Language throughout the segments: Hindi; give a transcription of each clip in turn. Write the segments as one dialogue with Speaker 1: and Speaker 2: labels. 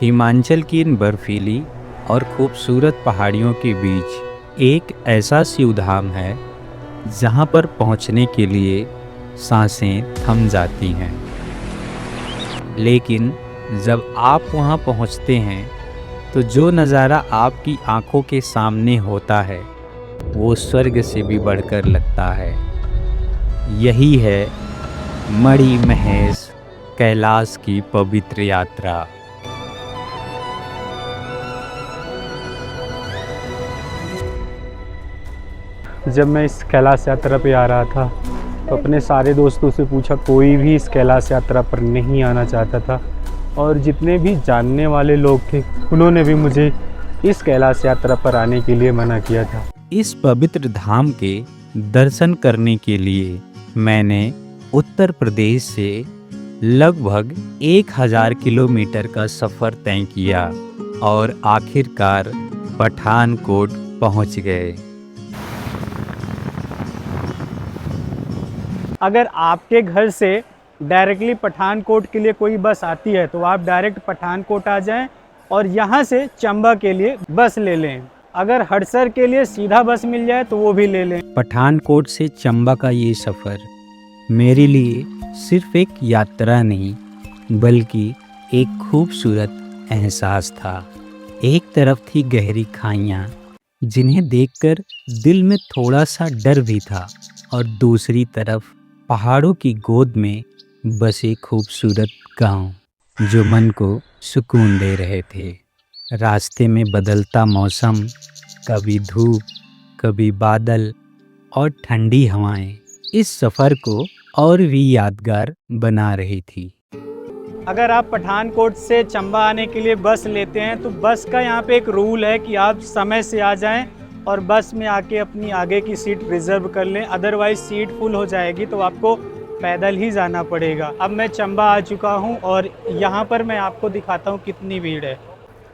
Speaker 1: हिमाचल की इन बर्फीली और खूबसूरत पहाड़ियों के बीच एक ऐसा शिवधाम है जहाँ पर पहुँचने के लिए सांसें थम जाती हैं। लेकिन जब आप वहाँ पहुँचते हैं तो जो नज़ारा आपकी आंखों के सामने होता है वो स्वर्ग से भी बढ़कर लगता है। यही है मणि महेश कैलाश की पवित्र यात्रा।
Speaker 2: जब मैं इस कैलाश यात्रा पे आ रहा था तो अपने सारे दोस्तों से पूछा, कोई भी इस कैलाश यात्रा पर नहीं आना चाहता था। और जितने भी जानने वाले लोग थे उन्होंने भी मुझे इस कैलाश यात्रा पर आने के लिए मना किया था।
Speaker 1: इस पवित्र धाम के दर्शन करने के लिए मैंने उत्तर प्रदेश से लगभग 1000 किलोमीटर का सफ़र तय किया और आखिरकार पठानकोट पहुंच गए।
Speaker 2: अगर आपके घर से डायरेक्टली पठानकोट के लिए कोई बस आती है तो आप डायरेक्ट पठानकोट आ जाएं और यहाँ से चंबा के लिए बस ले लें। अगर हड़सर के लिए सीधा बस मिल जाए तो वो भी ले लें।
Speaker 1: पठानकोट से चंबा का ये सफ़र मेरे लिए सिर्फ एक यात्रा नहीं बल्कि एक खूबसूरत एहसास था। एक तरफ थी गहरी खाइयाँ जिन्हें देखकर दिल में थोड़ा सा डर भी था और दूसरी तरफ पहाड़ों की गोद में बसे खूबसूरत गांव जो मन को सुकून दे रहे थे। रास्ते में बदलता मौसम, कभी धूप कभी बादल और ठंडी हवाएं इस सफ़र को और भी यादगार बना रही थी।
Speaker 2: अगर आप पठानकोट से चंबा आने के लिए बस लेते हैं तो बस का यहाँ पे एक रूल है कि आप समय से आ जाएं और बस में आके अपनी आगे की सीट रिजर्व कर लें, अदरवाइज सीट फुल हो जाएगी तो आपको पैदल ही जाना पड़ेगा। अब मैं चंबा आ चुका हूँ और यहाँ पर मैं आपको दिखाता हूँ कितनी भीड़ है।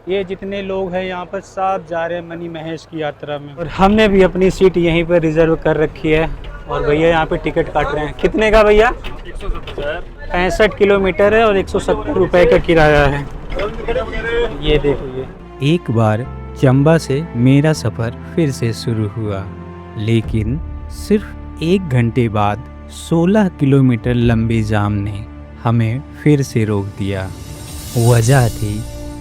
Speaker 2: ये जितने लोग हैं यहाँ पर सब जा रहे हैं मणि महेश की यात्रा में और हमने भी अपनी सीट यहीं पर रिजर्व कर रखी है। और भैया यहाँ पे टिकट काट रहे हैं। कितने का भैया? 65 किलोमीटर है और 170 रुपये का किराया है। ये देखो ये।
Speaker 1: एक बार चंबा से मेरा सफ़र फिर से शुरू हुआ, लेकिन सिर्फ 1 घंटे बाद 16 किलोमीटर लंबे जाम ने हमें फिर से रोक दिया। वजह थी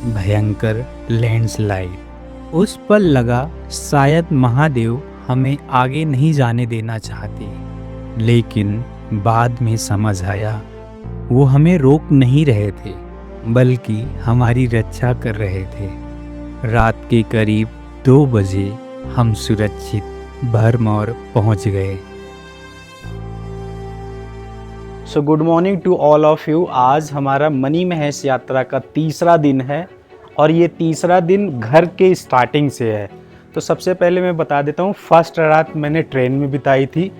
Speaker 1: भयंकर लैंडस्लाइड। उस पल लगा शायद महादेव हमें आगे नहीं जाने देना चाहते, लेकिन बाद में समझ आया वो हमें रोक नहीं रहे थे बल्कि हमारी रक्षा कर रहे थे। रात के करीब 2 बजे हम सुरक्षित भरमौर पहुंच गए।
Speaker 2: So good morning to all of you. आज हमारा मणि महेश यात्रा का तीसरा दिन है और ये तीसरा दिन घर के स्टार्टिंग से है। तो सबसे पहले मैं बता देता हूँ, फर्स्ट रात मैंने ट्रेन में बिताई थी,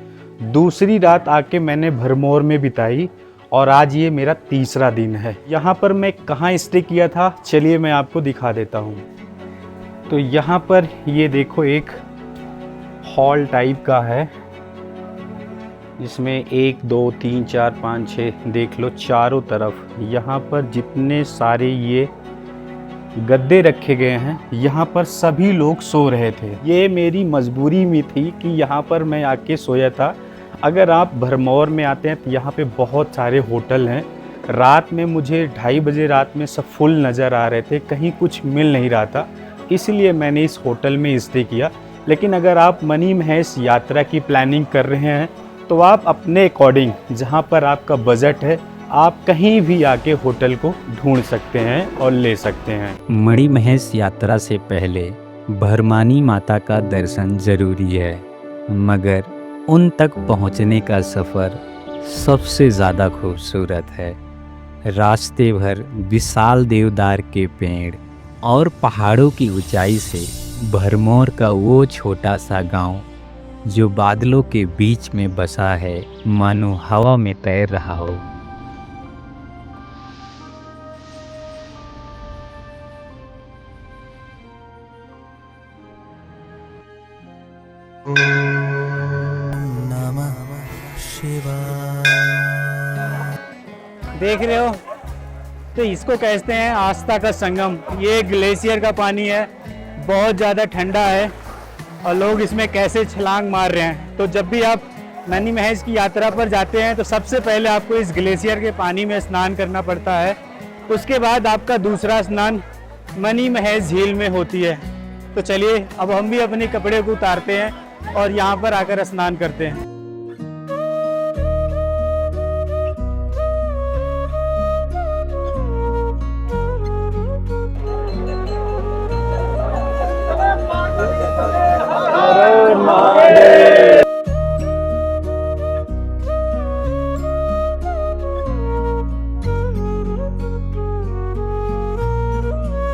Speaker 2: दूसरी रात आके मैंने भरमौर में बिताई और आज ये मेरा तीसरा दिन है। यहाँ पर मैं कहाँ स्टे किया था चलिए मैं आपको दिखा देता हूँ। तो यहाँ पर ये देखो एक हॉल टाइप का है जिसमें 1 2 3 4 5 6 देख लो चारों तरफ यहाँ पर जितने सारे ये गद्दे रखे गए हैं यहाँ पर सभी लोग सो रहे थे। ये मेरी मजबूरी में थी कि यहाँ पर मैं आके सोया था। अगर आप भरमौर में आते हैं तो यहाँ पे बहुत सारे होटल हैं। रात में मुझे 2:30 बजे रात में सब फुल नज़र आ रहे थे, कहीं कुछ मिल नहीं रहा था, इसलिए मैंने इस होटल में स्टे किया। लेकिन अगर आप मणि महेश यात्रा की प्लानिंग कर रहे हैं तो आप अपने अकॉर्डिंग जहाँ पर आपका बजट है आप कहीं भी आके होटल को ढूंढ सकते हैं और ले सकते हैं।
Speaker 1: मणि महेश यात्रा से पहले भरमानी माता का दर्शन जरूरी है, मगर उन तक पहुंचने का सफ़र सबसे ज़्यादा खूबसूरत है। रास्ते भर विशाल देवदार के पेड़ और पहाड़ों की ऊंचाई से भरमौर का वो छोटा सा गांव जो बादलों के बीच में बसा है मानो हवा में तैर रहा हो। देख रहे हो, तो इसको कहते हैं आस्था का संगम। ये ग्लेशियर का पानी है, बहुत ज़्यादा ठंडा है और लोग इसमें कैसे छलांग मार रहे हैं। तो जब भी आप मनी महेश की यात्रा पर जाते हैं तो सबसे पहले आपको इस ग्लेशियर के पानी में स्नान करना पड़ता है। उसके बाद आपका दूसरा स्नान मनी महेश झील में होती है। तो चलिए अब हम भी अपने कपड़े को उतारते हैं और यहाँ पर आकर स्नान करते हैं।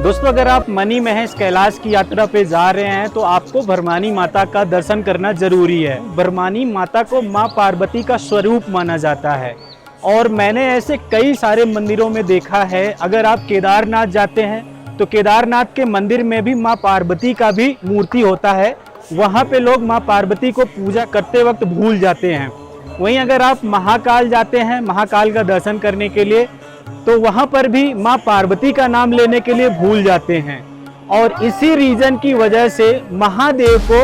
Speaker 1: दोस्तों, अगर आप मनी महेश कैलाश की यात्रा पे जा रहे हैं तो आपको भरमानी माता का दर्शन करना जरूरी है। भरमानी माता को माँ पार्वती का स्वरूप माना जाता है और मैंने ऐसे कई सारे मंदिरों में देखा है। अगर आप केदारनाथ जाते हैं तो केदारनाथ के मंदिर में भी माँ पार्वती का भी मूर्ति होता है। वहाँ पे लोग माँ पार्वती को पूजा करते वक्त भूल जाते हैं। वहीं अगर आप महाकाल जाते हैं महाकाल का दर्शन करने के लिए, तो वहां पर भी माँ पार्वती का नाम लेने के लिए भूल जाते हैं। और इसी रीजन की वजह से महादेव को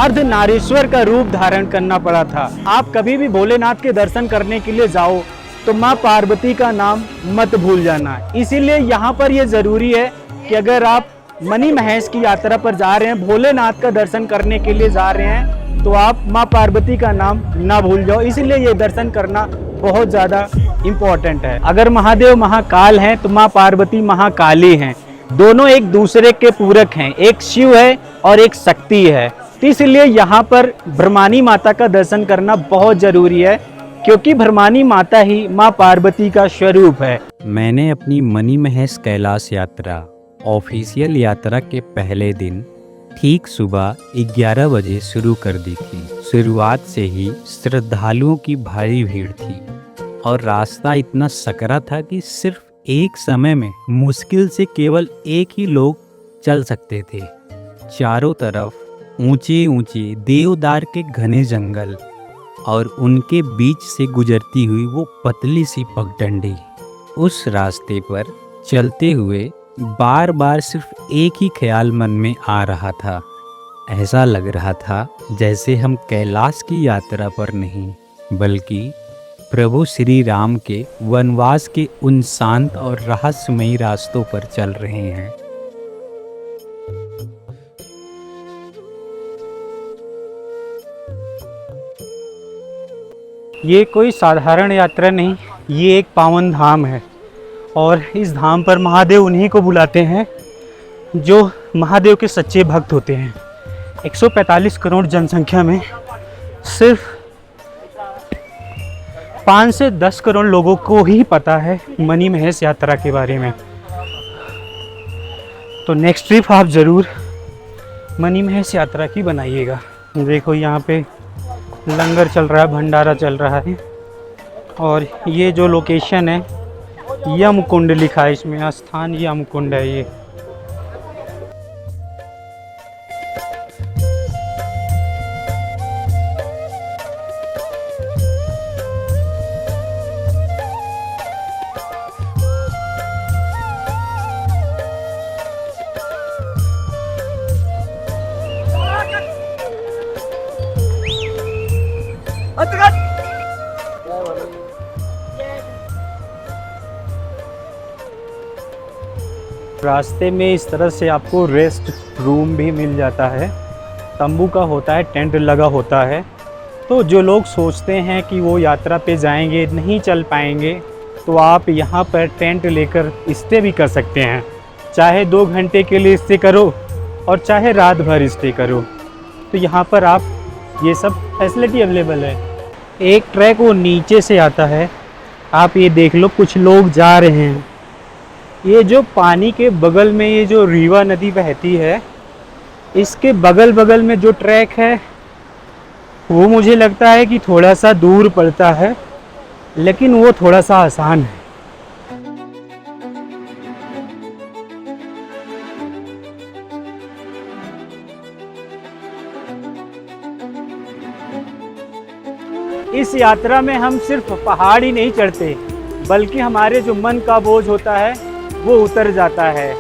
Speaker 1: अर्धनारीश्वर का रूप धारण करना पड़ा था। आप कभी भी भोलेनाथ के दर्शन करने के लिए जाओ तो माँ पार्वती का नाम मत भूल जाना। इसीलिए यहाँ पर यह जरूरी है कि अगर आप मनी महेश की यात्रा पर जा रहे हैं, भोलेनाथ का दर्शन करने के लिए जा रहे हैं, तो आप माँ पार्वती का नाम ना भूल जाओ। इसीलिए ये दर्शन करना बहुत ज़्यादा इम्पोर्टेंट है। अगर महादेव महाकाल हैं तो माँ पार्वती महाकाली हैं। दोनों एक दूसरे के पूरक हैं, एक शिव है और एक शक्ति है। तो इसलिए यहाँ पर भरमानी माता का दर्शन करना बहुत जरूरी है, क्योंकि भरमानी माता ही माँ पार्वती का स्वरूप है। मैंने अपनी मनी महेश कैलाश यात्रा ऑफिशियल यात्रा के पहले दिन ठीक सुबह 11 बजे शुरू कर दी थी। शुरुआत से ही श्रद्धालुओं की भारी भीड़ थी और रास्ता इतना सकरा था कि सिर्फ एक समय में मुश्किल से केवल एक ही लोग चल सकते थे। चारों तरफ ऊंचे ऊंचे देवदार के घने जंगल और उनके बीच से गुजरती हुई वो पतली सी पगडंडी। उस रास्ते पर चलते हुए बार बार सिर्फ एक ही ख्याल मन में आ रहा था। ऐसा लग रहा था जैसे हम कैलाश की यात्रा पर नहीं बल्कि प्रभु श्री राम के वनवास के उन शांत और रहस्यमयी रास्तों पर चल रहे हैं। ये कोई साधारण यात्रा नहीं, ये एक पावन धाम है और इस धाम पर महादेव उन्हीं को बुलाते हैं जो महादेव के सच्चे भक्त होते हैं। 145 करोड़ जनसंख्या में सिर्फ 5 से 10 करोड़ लोगों को ही पता है मनी महेश यात्रा के बारे में। तो नेक्स्ट ट्रिप आप ज़रूर मनी महेश यात्रा की बनाइएगा। देखो यहाँ पे लंगर चल रहा है, भंडारा चल रहा है और ये जो लोकेशन है यमकुंड लिखा है इसमें, स्थान यमकुंड है ये। रास्ते में इस तरह से आपको रेस्ट रूम भी मिल जाता है। तंबू का होता है, टेंट लगा होता है। तो जो लोग सोचते हैं कि वो यात्रा पे जाएंगे नहीं चल पाएंगे, तो आप यहाँ पर टेंट लेकर स्टे भी कर सकते हैं। चाहे 2 घंटे के लिए स्टे करो और चाहे रात भर स्टे करो, तो यहाँ पर आप ये सब फैसिलिटी अवेलेबल है। एक ट्रैक वो नीचे से आता है, आप ये देख लो कुछ लोग जा रहे हैं। ये जो पानी के बगल में ये जो रीवा नदी बहती है, इसके बगल बगल में जो ट्रैक है वो मुझे लगता है कि थोड़ा सा दूर पड़ता है, लेकिन वो थोड़ा सा आसान है। इस यात्रा में हम सिर्फ पहाड़ ही नहीं चढ़ते,
Speaker 2: बल्कि हमारे जो मन का बोझ होता है वो उतर जाता है।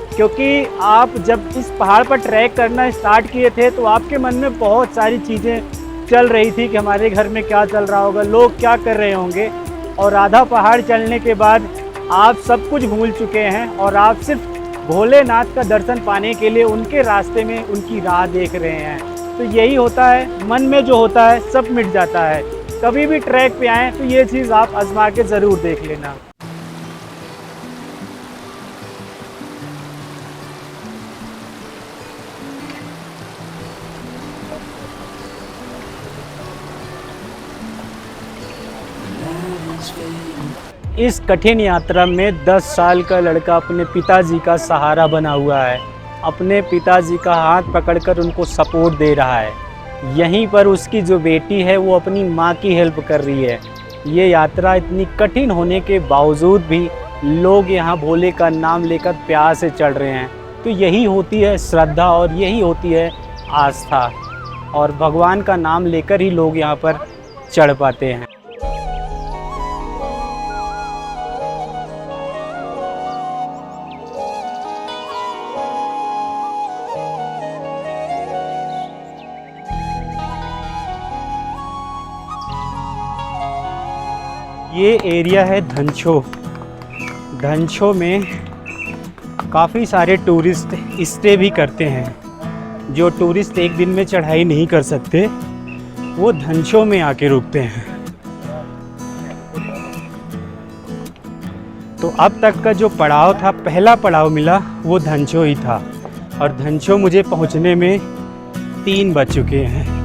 Speaker 2: क्योंकि आप जब इस पहाड़ पर ट्रैक करना स्टार्ट किए थे तो आपके मन में बहुत सारी चीज़ें चल रही थी कि हमारे घर में क्या चल रहा होगा, लोग क्या कर रहे होंगे। और आधा पहाड़ चलने के बाद आप सब कुछ भूल चुके हैं और आप सिर्फ भोलेनाथ का दर्शन पाने के लिए उनके रास्ते में उनकी राह देख रहे हैं। तो यही होता है, मन में जो होता है सब मिट जाता है। कभी भी ट्रैक पे आएँ तो ये चीज़ आप आजमा के ज़रूर देख लेना। इस कठिन यात्रा में 10 साल का लड़का अपने पिताजी का सहारा बना हुआ है, अपने पिताजी का हाथ पकड़कर उनको सपोर्ट दे रहा है। यहीं पर उसकी जो बेटी है वो अपनी माँ की हेल्प कर रही है। ये यात्रा इतनी कठिन होने के बावजूद भी लोग यहाँ भोले का नाम लेकर प्यार से चढ़ रहे हैं। तो यही होती है श्रद्धा और यही होती है आस्था, और भगवान का नाम लेकर ही लोग यहाँ पर चढ़ पाते हैं। ये एरिया है धनछो। धनछो में काफ़ी सारे टूरिस्ट स्टे भी करते हैं। जो टूरिस्ट एक दिन में चढ़ाई नहीं कर सकते वो धनछो में आके रुकते हैं। तो अब तक का जो पड़ाव था, पहला पड़ाव मिला वो धनछो ही था, और धनछो मुझे पहुंचने में 3 बज चुके हैं।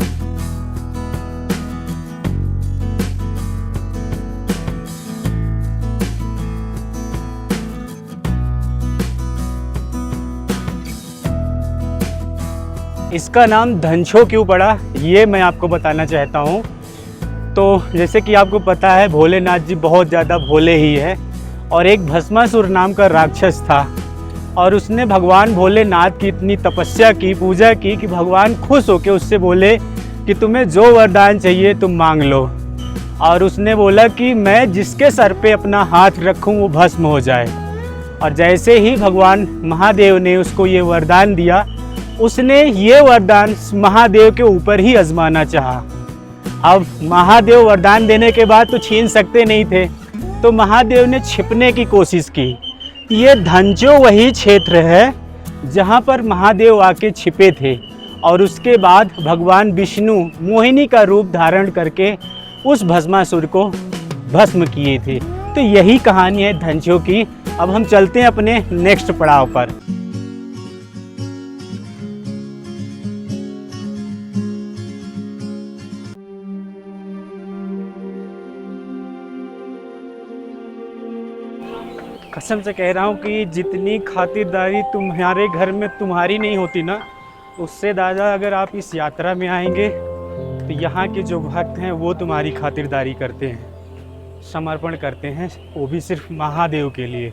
Speaker 2: इसका नाम धनछो क्यों पड़ा ये मैं आपको बताना चाहता हूँ। तो जैसे कि आपको पता है भोलेनाथ जी बहुत ज़्यादा भोले ही है, और एक भस्मासुर नाम का राक्षस था, और उसने भगवान भोलेनाथ की इतनी तपस्या की, पूजा की कि भगवान खुश होकर उससे बोले कि तुम्हें जो वरदान चाहिए तुम मांग लो। और उसने बोला कि मैं जिसके सर पे अपना हाथ रखूं वो भस्म हो जाए। और जैसे ही भगवान महादेव ने उसको ये वरदान दिया, उसने ये वरदान महादेव के ऊपर ही आजमाना चाहा। अब महादेव वरदान देने के बाद तो छीन सकते नहीं थे, तो महादेव ने छिपने की कोशिश की। ये धनछो वही क्षेत्र है जहाँ पर महादेव आके छिपे थे, और उसके बाद भगवान विष्णु मोहिनी का रूप धारण करके उस भस्मासुर को भस्म किए थे। तो यही कहानी है धनछो की। अब हम चलते हैं अपने नेक्स्ट पड़ाव पर। कसम से कह रहा हूँ कि जितनी खातिरदारी तुम्हारे घर में तुम्हारी नहीं होती ना, उससे ज़्यादा अगर आप इस यात्रा में आएंगे तो यहाँ के जो भक्त हैं वो तुम्हारी खातिरदारी करते हैं, समर्पण करते हैं, वो भी सिर्फ महादेव के लिए।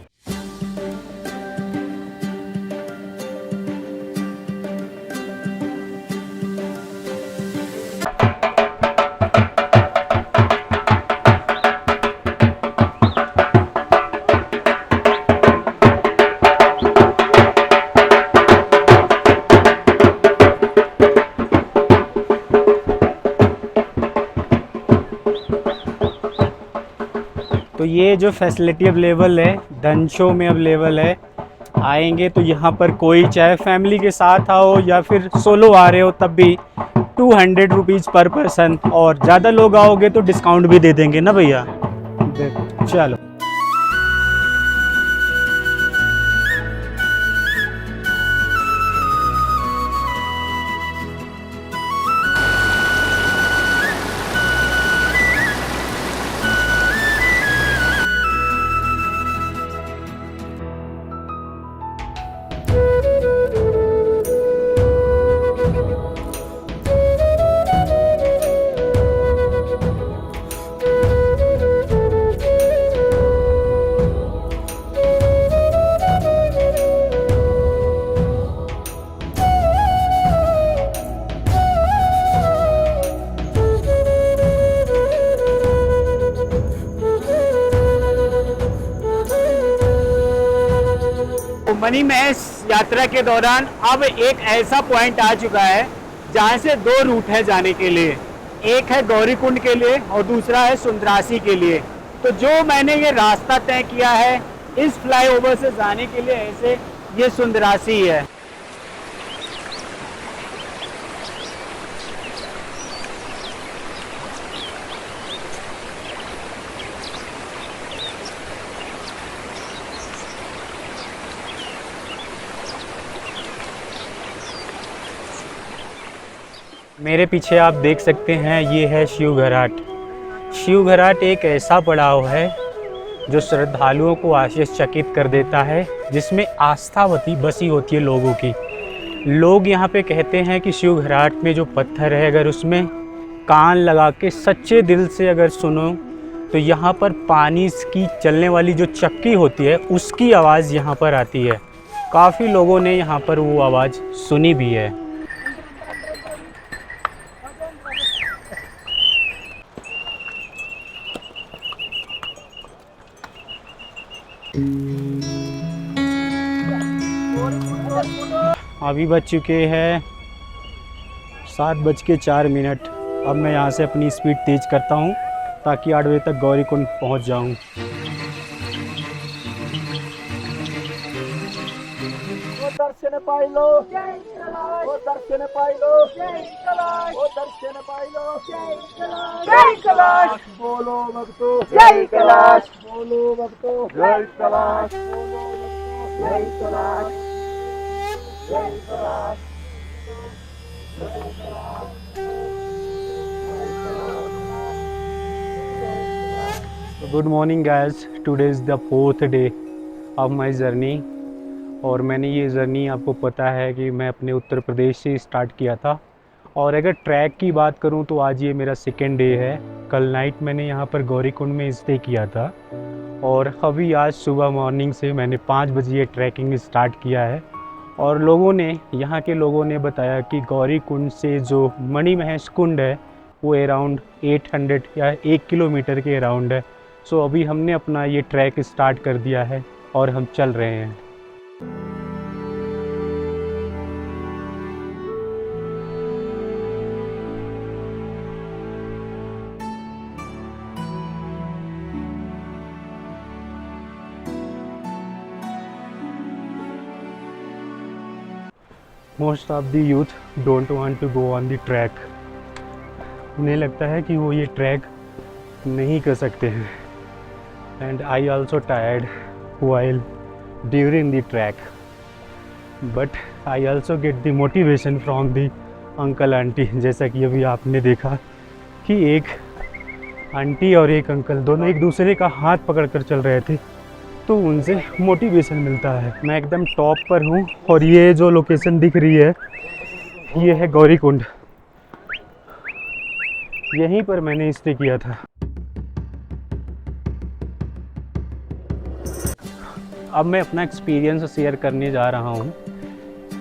Speaker 2: तो ये जो फैसिलिटी अवेलेबल है धनछो में अवेलेबल है, आएंगे तो यहाँ पर कोई चाहे फैमिली के साथ आओ या फिर सोलो आ रहे हो तब भी 200 रुपीज़ पर पर्सन, और ज़्यादा लोग आओगे तो डिस्काउंट भी दे देंगे ना भैया। चलो तो मणि महेश यात्रा के दौरान अब एक ऐसा पॉइंट आ चुका है जहाँ से दो रूट है जाने के लिए। एक है गौरीकुंड के लिए और दूसरा है सुंदरासी के लिए। तो जो मैंने ये रास्ता तय किया है इस फ्लाईओवर से जाने के लिए, ऐसे ये सुंदरासी है। मेरे पीछे आप देख सकते हैं ये है शिव घाट। शिव घाट एक ऐसा पड़ाव है जो श्रद्धालुओं को आश्चर्यचकित कर देता है, जिसमें आस्था बसी होती है लोगों की। लोग यहाँ पे कहते हैं कि शिव घाट में जो पत्थर है, अगर उसमें कान लगा के सच्चे दिल से अगर सुनो तो यहाँ पर पानी की चलने वाली जो चक्की होती है उसकी आवाज़ यहाँ पर आती है। काफ़ी लोगों ने यहाँ पर वो आवाज़ सुनी भी है। अभी बज चुके हैं 7:04। अब मैं यहाँ से अपनी स्पीड तेज़ करता हूँ ताकि 8 बजे तक गौरीकुंड पहुँच जाऊँ। दर्शन पाइलो, दर्शन पाइलो, दर्शन पाइलो, जय कैलाश बोलो भक्तो, जय कैलाश बोलो भक्तो, जय कैलाश बोलो भक्तो, जय कैलाश, जय Kailash. Good morning guys, today is the 4th day of my journey. और मैंने ये जर्नी, आपको पता है कि मैं अपने उत्तर प्रदेश से स्टार्ट किया था। और अगर ट्रैक की बात करूं तो आज ये मेरा 2nd डे है। कल नाइट मैंने यहाँ पर गौरीकुंड में स्टे किया था और अभी आज सुबह मॉर्निंग से मैंने 5 बजे ये ट्रैकिंग स्टार्ट किया है। और यहाँ के लोगों ने बताया कि गौरीकुंड से जो मणि महेश कुंड है वो अराउंड 800 या 1 किलोमीटर के अराउंड है। सो अभी हमने अपना ये ट्रैक स्टार्ट कर दिया है और हम चल रहे हैं। Most of the youth don't want to go on the track. उन्हें लगता है कि वो ये ट्रैक नहीं कर सकते हैं। And I also tired while during the track, but I also get the motivation from the uncle aunty। जैसा कि अभी आपने देखा कि एक आंटी और एक अंकल दोनों एक दूसरे का हाथ पकड़कर चल रहे थे, तो उनसे मोटिवेशन मिलता है। मैं एकदम टॉप पर हूँ और ये जो लोकेशन दिख रही है ये है गौरीकुंड। यहीं पर मैंने स्टे किया था। अब मैं अपना एक्सपीरियंस शेयर करने जा रहा हूँ।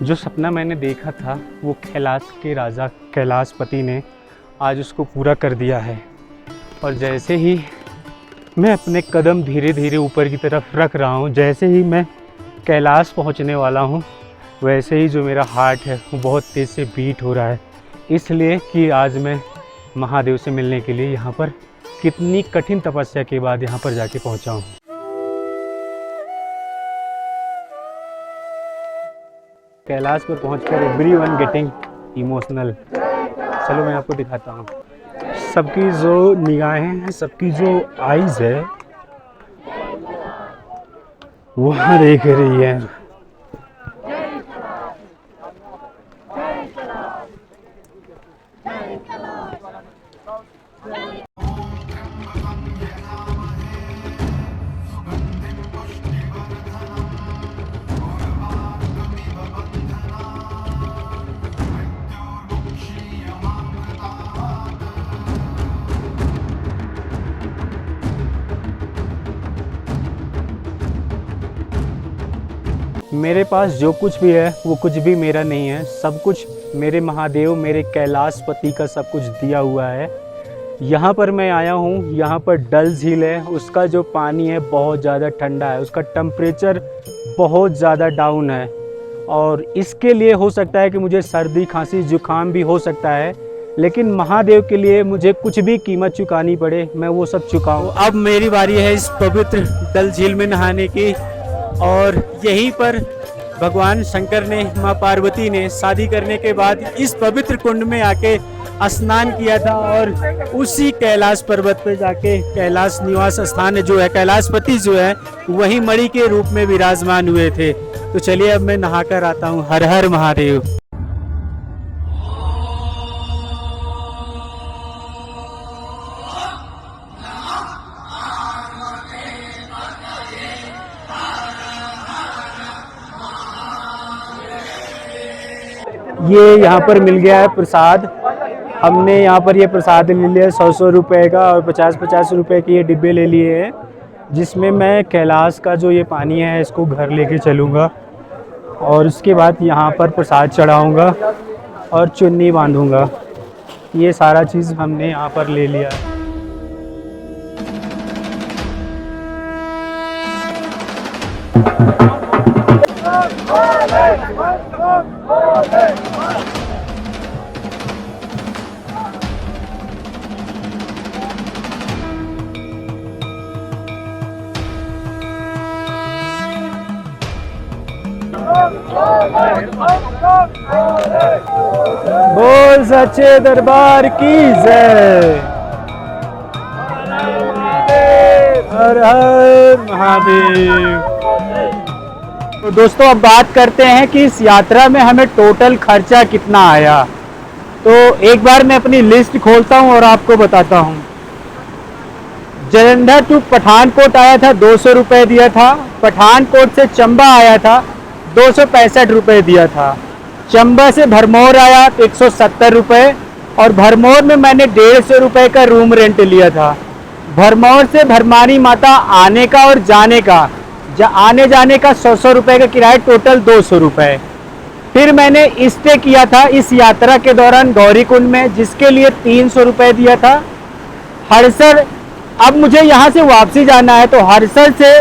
Speaker 2: जो सपना मैंने देखा था वो कैलाश के राजा कैलाशपति ने आज उसको पूरा कर दिया है। और जैसे ही मैं अपने कदम धीरे धीरे ऊपर की तरफ रख रहा हूँ, जैसे ही मैं कैलाश पहुँचने वाला हूँ, वैसे ही जो मेरा हार्ट है वो बहुत तेज़ से बीट हो रहा है, इसलिए कि आज मैं महादेव से मिलने के लिए यहाँ पर कितनी कठिन तपस्या के बाद यहाँ पर जाके पहुँचा हूँ। कैलाश पर पहुंचकर एवरीवन गेटिंग इमोशनल। चलो मैं आपको दिखाता हूँ। सबकी जो निगाहें हैं, सबकी जो आईज़ है वहाँ देख रही है। मेरे पास जो कुछ भी है वो कुछ भी मेरा नहीं है, सब कुछ मेरे महादेव, मेरे कैलाशपति का सब कुछ दिया हुआ है। यहाँ पर मैं आया हूँ, यहाँ पर डल झील है, उसका जो पानी है बहुत ज़्यादा ठंडा है, उसका टेम्परेचर बहुत ज़्यादा डाउन है और इसके लिए हो सकता है कि मुझे सर्दी खांसी जुकाम भी हो सकता है, लेकिन महादेव के लिए मुझे कुछ भी कीमत चुकानी पड़े मैं वो सब चुकाऊँ। अब मेरी बारी है इस पवित्र डल झील में नहाने की, और यहीं पर भगवान शंकर ने, माँ पार्वती ने शादी करने के बाद इस पवित्र कुंड में आके स्नान किया था, और उसी कैलाश पर्वत पे जाके कैलाश निवास स्थान जो है, कैलाशपति जो है, वही मणि के रूप में विराजमान हुए थे। तो चलिए अब मैं नहाकर आता हूँ। हर हर महादेव। ये यहाँ पर मिल गया है प्रसाद। हमने यहाँ पर ये प्रसाद ले लिया 100 रुपए का, और 50 रुपए के ये डिब्बे ले लिए हैं, जिसमें मैं कैलाश का जो ये पानी है इसको घर लेके चलूँगा, और उसके बाद यहाँ पर प्रसाद चढ़ाऊँगा और चुन्नी बांधूँगा। ये सारा चीज़ हमने यहाँ पर ले लिया है। बोल सच्चे दरबार की जय। हर हर महादेव। तो दोस्तों अब बात करते हैं कि इस यात्रा में हमें टोटल खर्चा कितना आया। तो एक बार मैं अपनी लिस्ट खोलता हूं और आपको बताता हूं। जलंधर टू पठानकोट आया था 200 रुपये दिया था। पठानकोट से चंबा आया था 265 रुपये दिया था। चंबा से भरमौर आया 170 रुपये, और भरमौर में मैंने 150 रुपये का रूम रेंट लिया था। भरमौर से भरमानी माता आने का और जाने का, आने जाने का 100 रुपये का किराया, टोटल 200 रुपये। फिर मैंने स्टे किया था इस यात्रा के दौरान गौरीकुंड में, जिसके लिए 300 रुपये दिया था। हड़सर, अब मुझे यहाँ से वापसी जाना है, तो हड़सर से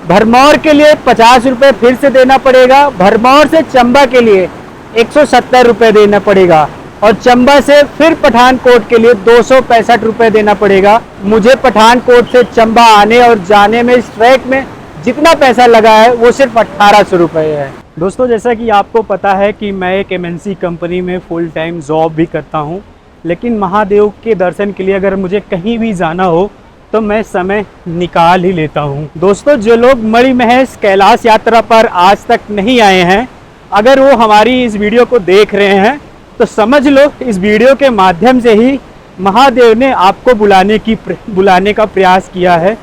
Speaker 2: भरमौर के लिए 50 रुपये फिर से देना पड़ेगा। भरमौर से चंबा के लिए 170 रुपये देना पड़ेगा, और चंबा से फिर पठानकोट के लिए 265 रुपये देना पड़ेगा। मुझे पठानकोट से चंबा आने और जाने में, इस ट्रैक में जितना पैसा लगा है वो सिर्फ 1800 रुपये है। दोस्तों जैसा कि आपको पता है कि मैं एक MNC कंपनी में फुल टाइम जॉब भी करता हूं, लेकिन महादेव के दर्शन के लिए अगर मुझे कहीं भी जाना हो तो मैं समय निकाल ही लेता हूं। दोस्तों जो लोग मणि महेश कैलाश यात्रा पर आज तक नहीं आए हैं, अगर वो हमारी इस वीडियो को देख रहे हैं तो समझ लो इस वीडियो के माध्यम से ही महादेव ने आपको बुलाने का प्रयास किया है।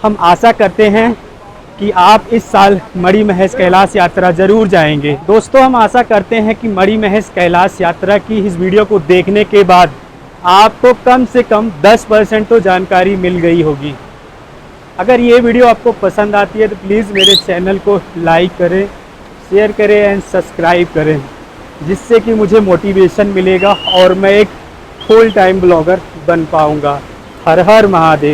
Speaker 2: हम आशा करते हैं कि आप इस साल मणि महेश कैलाश यात्रा जरूर जाएंगे। दोस्तों हम आशा करते हैं कि मणि महेश कैलाश यात्रा की इस वीडियो को देखने के बाद आपको कम से कम 10% तो जानकारी मिल गई होगी। अगर ये वीडियो आपको पसंद आती है तो प्लीज़ मेरे चैनल को लाइक करें, शेयर करें एंड सब्सक्राइब करें, जिससे कि मुझे मोटिवेशन मिलेगा और मैं एक फुल टाइम ब्लॉगर बन पाऊँगा। हर हर महादेव।